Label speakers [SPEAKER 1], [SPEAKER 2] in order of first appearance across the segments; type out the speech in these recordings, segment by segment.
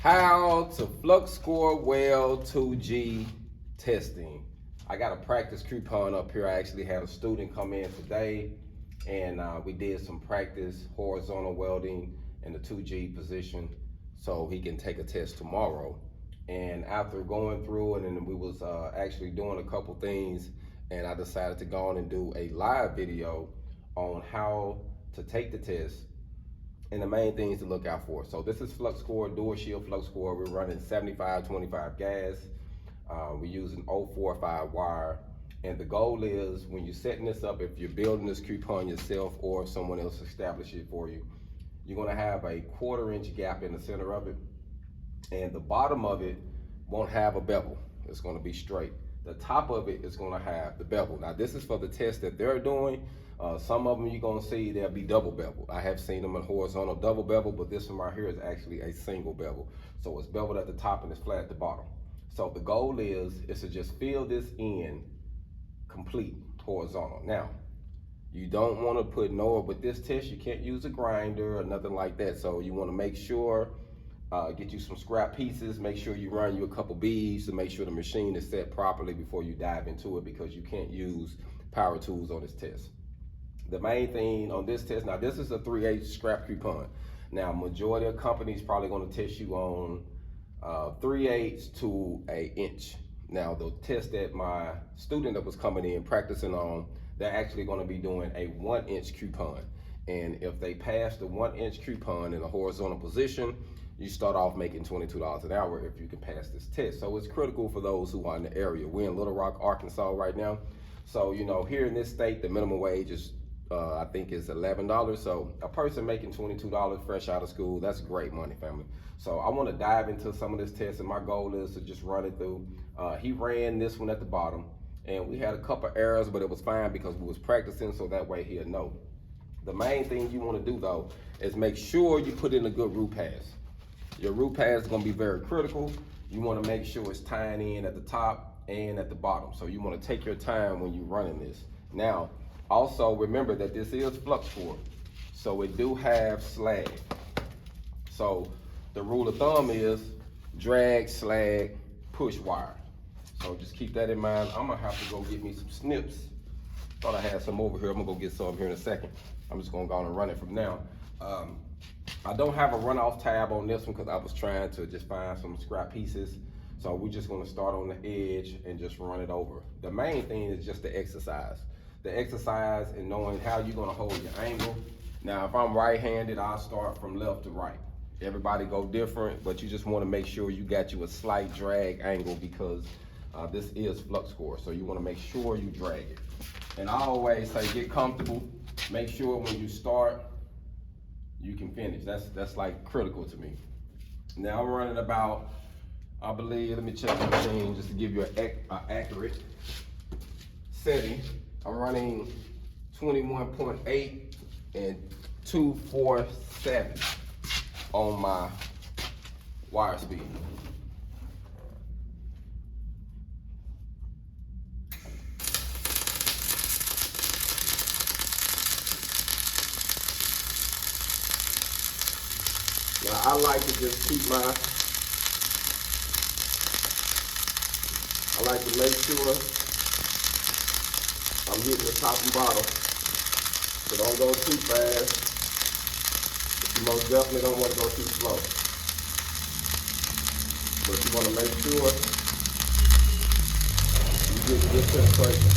[SPEAKER 1] How to flux score weld 2G testing. I got a practice coupon up here. I actually had a student come in today and we did some practice horizontal welding in the 2G position so he can take a test tomorrow. And after going through it, and we was actually doing a couple things, and I decided to go on and do a live video on how to take the test and the main things to look out for. So this is flux core, dual shield flux core. We're running 75-25 gas. We're using 045 wire. And the goal is, when you're setting this up, if you're building this coupon yourself or if someone else establishes it for you, you're gonna have a 1/4-inch gap in the center of it. And the bottom of it won't have a bevel. It's gonna be straight. The top of it is gonna have the bevel. Now this is for the test that they're doing. Some of them you're gonna see they'll be double bevel. I have seen them in horizontal double bevel, but this one right here is actually a single bevel. So it's beveled at the top and it's flat at the bottom. So the goal is to just fill this in complete horizontal. Now, you don't wanna put with this test, you can't use a grinder or nothing like that. So you wanna make sure, get you some scrap pieces, make sure you run you a couple beads to make sure the machine is set properly before you dive into it, because you can't use power tools on this test. The main thing on this test, now this is a 3/8 scrap coupon. Now, majority of companies probably gonna test you on 3/8 to an inch. Now, the test that my student that was coming in practicing on, they're actually gonna be doing a 1-inch coupon. And if they pass the 1-inch coupon in a horizontal position, you start off making $22 an hour if you can pass this test. So it's critical for those who are in the area. We're in Little Rock, Arkansas right now. So, you know, here in this state, the minimum wage is I think is $11. So a person making $22 fresh out of school, that's great money, family. So I want to dive into some of this test, and my goal is to just run it through. He ran this one at the bottom, and we had a couple errors, but it was fine because we was practicing, so that way he'll know. The main thing you want to do though is make sure you put in a good root pass. Your root pass is going to be very critical. You want to make sure it's tying in at the top and at the bottom. So you want to take your time when you're running this. Now, also remember that this is flux core, so it do have slag. So the rule of thumb is drag, slag, push wire. So just keep that in mind. I'm gonna have to go get me some snips. Thought I had some over here. I'm gonna go get some here in a second. I'm just gonna go on and run it from now. I don't have a runoff tab on this one because I was trying to just find some scrap pieces. So we're just gonna start on the edge and just run it over. The main thing is just the exercise. The exercise and knowing how you're gonna hold your angle. Now, if I'm right-handed, I'll start from left to right. Everybody go different, but you just wanna make sure you got you a slight drag angle because this is flux core, so you wanna make sure you drag it. And I always say get comfortable. Make sure when you start, you can finish. That's like critical to me. Now I'm running about, I believe, let me check the machine just to give you an accurate setting. I'm running 21.8 and 247 on my wire speed. Now I like to just keep I like to make sure I'm hitting the top and bottom, so don't go too fast. You most definitely don't want to go too slow. But you want to make sure you get good penetration.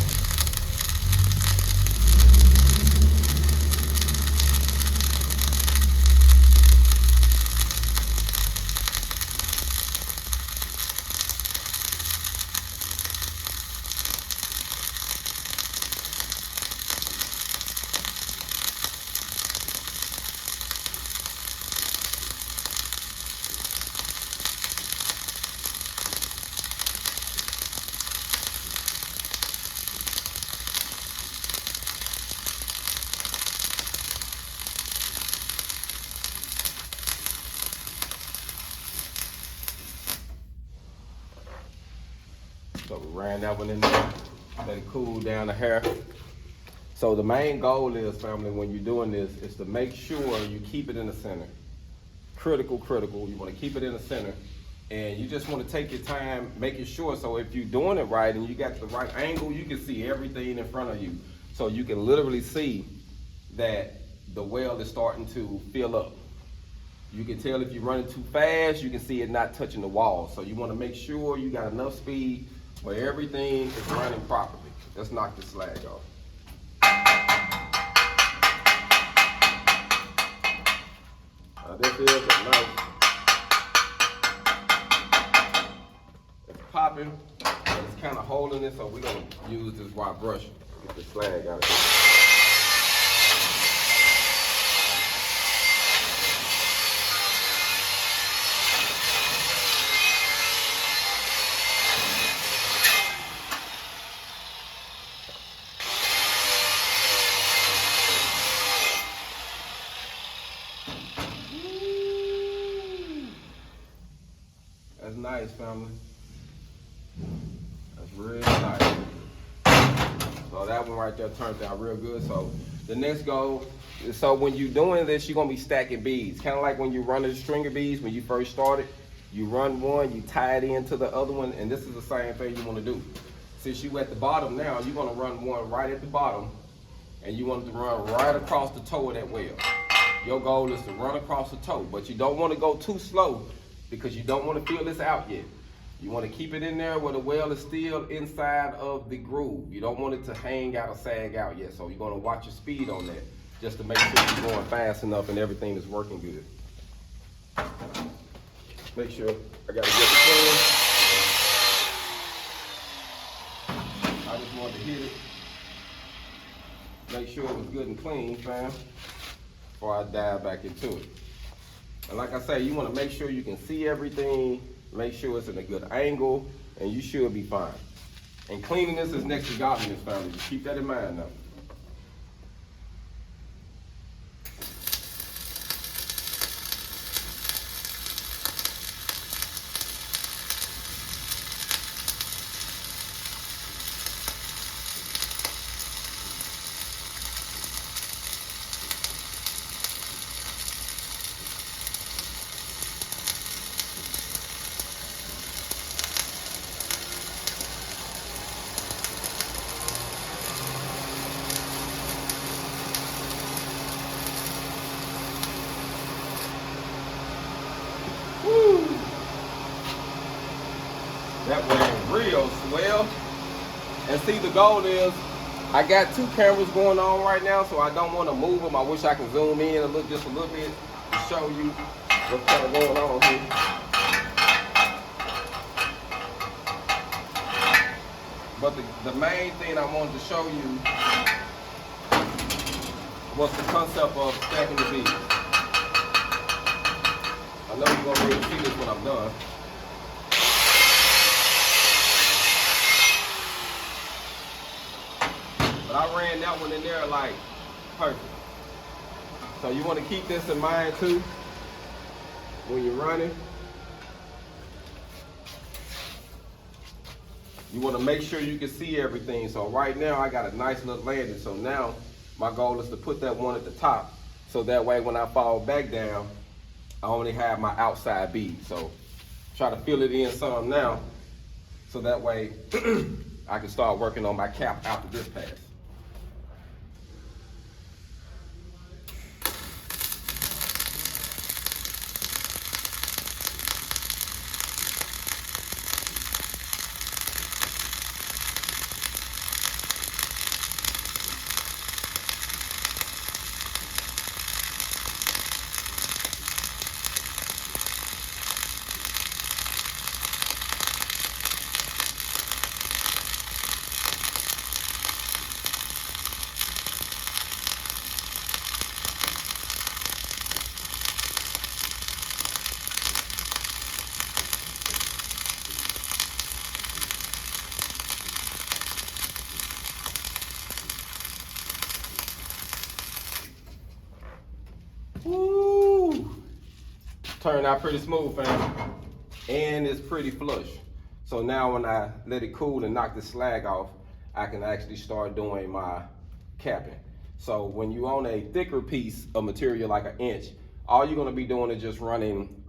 [SPEAKER 1] So we ran that one in there, let it cool down a hair. So the main goal is, family, when you're doing this, is to make sure you keep it in the center. critical. You want to keep it in the center, and you just want to take your time making sure. So if you're doing it right and you got the right angle, you can see everything in front of you. So you can literally see that the weld is starting to fill up. You can tell if you're running too fast, you can see it not touching the wall. So you want to make sure you got enough speed where everything is running properly. Let's knock this slag off. This is a nice, it's popping, but it's kind of holding it, so we're going to use this rock brush to get the slag out of here. That's nice, family. That's real nice. So that one right there turned out real good. So the next goal is, so when you're doing this, you're gonna be stacking beads. Kind of like when you run the string of beads when you first started. You run one, you tie it into the other one, and this is the same thing you wanna do. Since you at the bottom now, you're gonna run one right at the bottom, and you want it to run right across the toe of that weld. Your goal is to run across the toe, but you don't want to go too slow because you don't want to feel this out yet. You want to keep it in there where the weld is still inside of the groove. You don't want it to hang out or sag out yet. So you're going to watch your speed on that just to make sure you're going fast enough and everything is working good. Make sure I got to get the clean. I just wanted to hit it. Make sure it was good and clean, fam, before I dive back into it. And like I say, you want to make sure you can see everything, make sure it's in a good angle, and you should be fine. And cleanliness is next to godliness, family. Just keep that in mind now. That went real swell. And see, the goal is, I got two cameras going on right now, so I don't want to move them. I wish I could zoom in and look just a little bit to show you what's kind of going on here. But the main thing I wanted to show you was the concept of stacking the beads. I know you're going to be able to see this when I'm done. But I ran that one in there like perfect. So you want to keep this in mind too when you're running. You want to make sure you can see everything. So right now I got a nice little landing. So now my goal is to put that one at the top. So that way when I fall back down, I only have my outside bead. So try to fill it in some now. So that way I can start working on my cap after this pass. Woo! Turned out pretty smooth, fam. And it's pretty flush. So now when I let it cool and knock the slag off, I can actually start doing my capping. So when you on a thicker piece of material like an inch, all you're gonna be doing is just running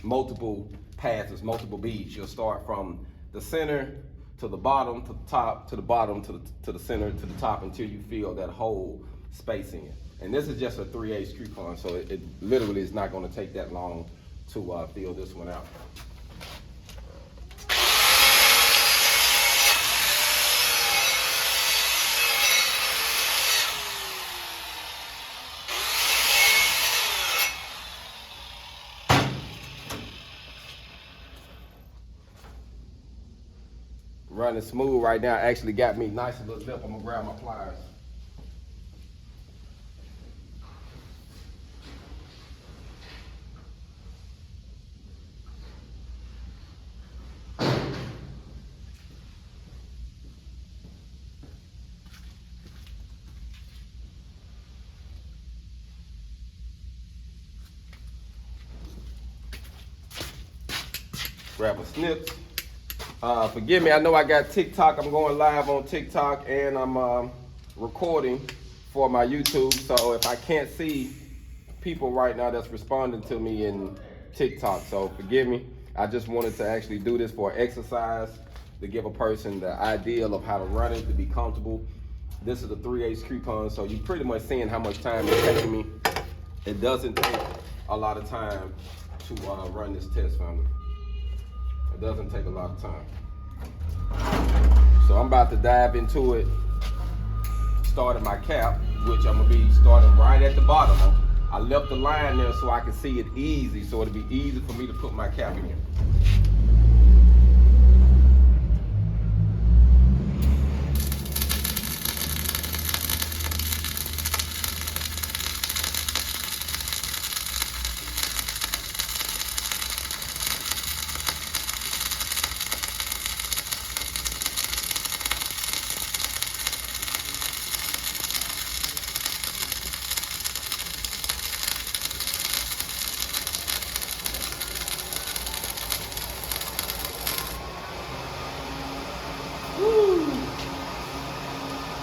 [SPEAKER 1] multiple passes, multiple beads. You'll start from the center to the bottom, to the top, to the bottom, to the center, to the top, until you feel that whole space in. And this is just a 3/8 coupon, so it literally is not gonna take that long to fill this one out. Running smooth right now. Actually got me nice little lip. I'm gonna grab my pliers. Grab a snip. Forgive me, I know I got TikTok. I'm going live on TikTok, and I'm recording for my YouTube. So if I can't see people right now that's responding to me in TikTok, so forgive me. I just wanted to actually do this for exercise, to give a person the ideal of how to run it, to be comfortable. This is a 3/8 coupon, so you're pretty much seeing how much time it's taking me. It doesn't take a lot of time to run this test, family. It doesn't take a lot of time. So I'm about to dive into it, starting my cap, which I'm gonna be starting right at the bottom. I left the line there so I can see it easy, so it'll be easy for me to put my cap in.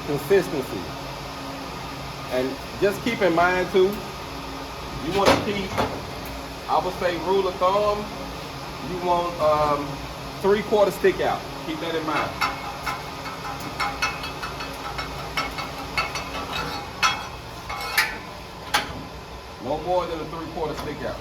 [SPEAKER 1] Consistency. And just keep in mind too, you want to keep, I would say rule of thumb, you want 3/4 stick out. Keep that in mind. No more than a 3/4 stick out.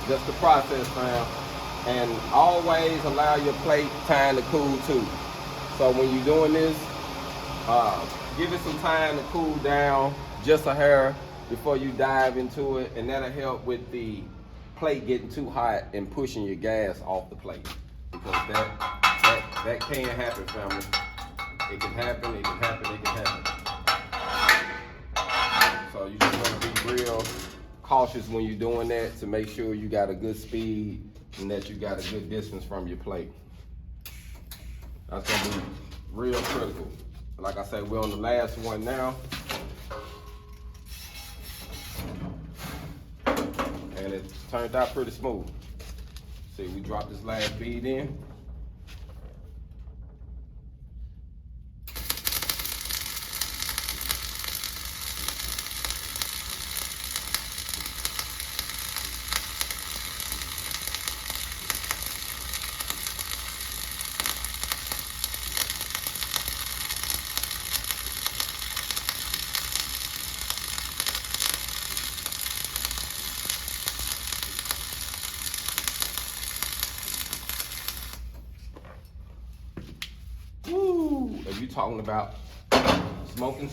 [SPEAKER 1] Just the process, fam. And always allow your plate time to cool too. So when you're doing this, give it some time to cool down just a hair before you dive into it, and that'll help with the plate getting too hot and pushing your gas off the plate. Because that can happen, family. It can happen, it can happen, it can happen. So you just want to be real cautious when you're doing that, to make sure you got a good speed and that you got a good distance from your plate. That's gonna be real critical. Like I said, we're on the last one now. And it turned out pretty smooth. See, we dropped this last bead in. If you're talking about smoking.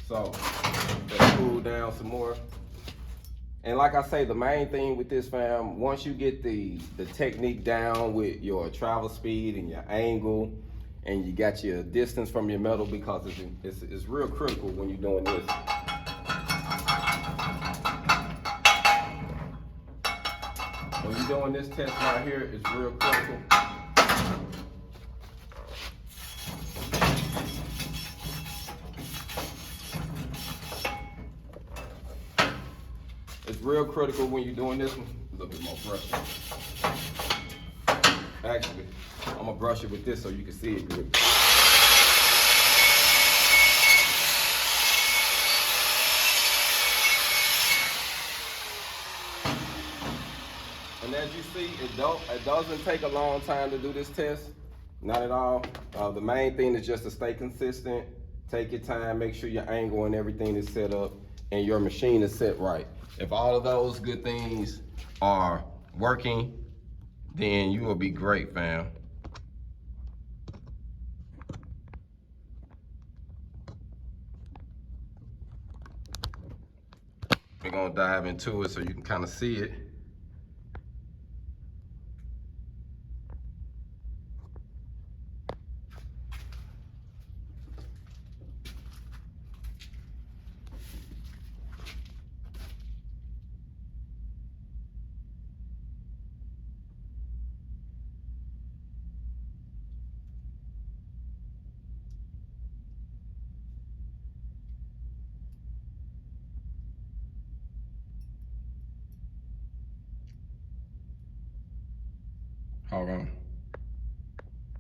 [SPEAKER 1] So let's cool down some more. And like I say, the main thing with this, fam, once you get the technique down with your travel speed and your angle, and you got your distance from your metal, because it's real critical when you're doing this. When you're doing this test right here, it's real critical. It's real critical when you're doing this one. A little bit more brush. Actually, I'm gonna brush it with this so you can see it good. And as you see, it doesn't take a long time to do this test, not at all. The main thing is just to stay consistent, take your time, make sure your angle and everything is set up and your machine is set right. If all of those good things are working, then you will be great, fam. We're gonna dive into it so you can kind of see it. Hold on.